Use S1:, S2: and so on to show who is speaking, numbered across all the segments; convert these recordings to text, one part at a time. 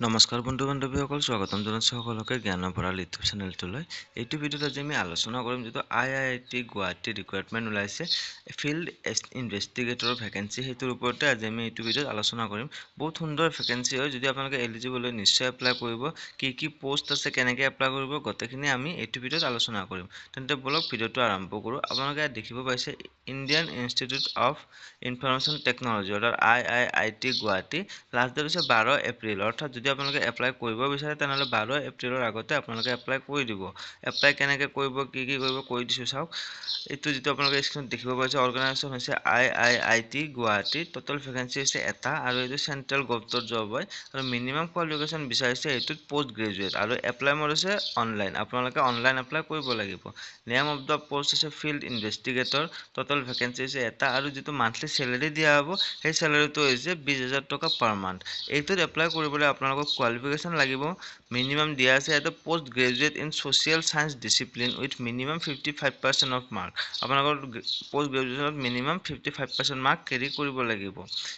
S1: নমস্কাৰ বন্ধু বান্ধৱীসকল, স্বাগতম জনাইছোঁ সকলোকে জ্ঞানৰ ভঁৰাল ইউটিউব চেনেলটোলৈ। এইটো ভিডিঅ'ত আজি আমি আলোচনা কৰিম যিটো IIT গুৱাহাটী ৰিকুৱাৰমেণ্ট ওলাইছে ফিল্ড ইনভেষ্টিগেটৰৰ ভেকেঞ্চি, সেইটোৰ ওপৰতে আজি আমি এইটো ভিডিঅ'ত আলোচনা কৰিম। বহুত সুন্দৰ ভেকেঞ্চি হয়, যদি আপোনালোকে এলিজিবল হয় নিশ্চয় এপ্লাই কৰিব। কি পোষ্ট আছে, কেনেকৈ এপ্লাই কৰিব, গোটেইখিনি আমি এইটো ভিডিঅ'ত আলোচনা কৰিম। তেন্তে বলক ভিডিঅ'টো আৰম্ভ কৰোঁ। আপোনালোকে ইয়াত দেখিব পাইছে Indian institute of information technology অৰ্থাৎ IIT গুৱাহাটী। লাষ্ট ডেট হৈছে 12 এপ্ৰিল, অৰ্থাৎ যদি আপোনালোকে এপ্লাই কৰিব বিচাৰে তেনেহ'লে 12 এপ্ৰিলৰ আগতে আপোনালোকে এপ্লাই কৰি দিব। এপ্লাই কেনেকৈ কৰিব, কি কৰিব কৈ দিছোঁ চাওক। এইটো যিটো আপোনালোকে স্ক্ৰীনত দেখিব পাইছে, অৰ্গেনাইজেশ্যন হৈছে IIT গুৱাহাটী। টোটেল ভেকেঞ্চি হৈছে এটা, আৰু এইটো চেণ্ট্ৰেল গভৰ্ণমেণ্ট জব হয়, আৰু মিনিমাম কোৱালিফিকেশ্যন বিচাৰিছে এইটোত পষ্ট গ্ৰেজুৱেট, আৰু এপ্লাই মোড হৈছে অনলাইন। আপোনালোকে অনলাইন এপ্লাই কৰিব লাগিব। নেম অফ দ্য পষ্ট হৈছে ফিল্ড ইনভেষ্টিগেটৰ। টোটেল ভেকেঞ্চি হৈছে এটা, আৰু যিটো মান্থলি চেলাৰী দিয়া হ'ব সেই চেলাৰীটো হৈছে 20,000 টকা পাৰ মান্থ। এইটোত এপ্লাই কৰিবলৈ আপোনালোকক কোৱালিফিকেশ্যন লাগিব। মিনিমাম দিয়া আছে ইয়াতে post graduate in social science discipline with minimum 55% of mark. আপোনালোকৰ পষ্ট গ্ৰেজুৱেশ্যনত মিনিমাম 55% মাৰ্ক কেৰি কৰিব লাগিব।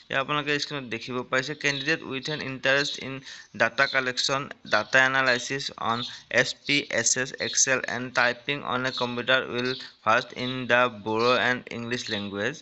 S1: ইয়াত আপোনালোকে স্ক্ৰীনত দেখিব পাইছে candidate with an interest in data collection, data analysis on SPSS, Excel and typing on a computer will first in the Bodo and English language.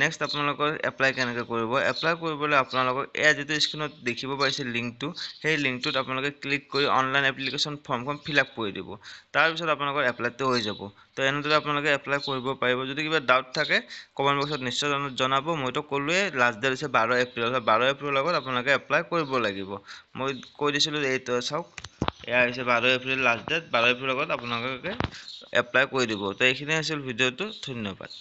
S1: Next আপোনালোকৰ এপ্লাই কেনেকৈ কৰিব। এপ্লাই কৰিবলৈ আপোনালোকক এয়া যিটো স্ক্ৰীনত দেখিব পাইছে লিংকটো, সেই লিংকটোত আপোনালোকে ক্লিক কৰি অনলাইন এপ্লিকেশ্যন ফৰ্মখন ফিল আপ কৰি দিব। তাৰপিছত আপোনালোকৰ এপ্লাইটো হৈ যাব। তো এনেদৰে আপোনালোকে এপ্লাই কৰিব পাৰিব। যদি কিবা ডাউট থাকে কমেণ্ট বক্সত নিশ্চয় জনাব। মইতো ক'লোৱেই লাষ্ট ডেট হৈছে 12 এপ্ৰিল, 12 এপ্ৰিলৰ আগত আপোনালোকে এপ্লাই কৰিব লাগিব। মই কৈ দিছিলোঁ এইটো চাওক, এয়া হৈছে 12 এপ্ৰিল লাষ্ট ডেট। 12 এপ্ৰিলৰ আগত আপোনালোকে এপ্লাই কৰি দিব। তো এইখিনিয়ে আছিল ভিডিঅ'টো। ধন্যবাদ।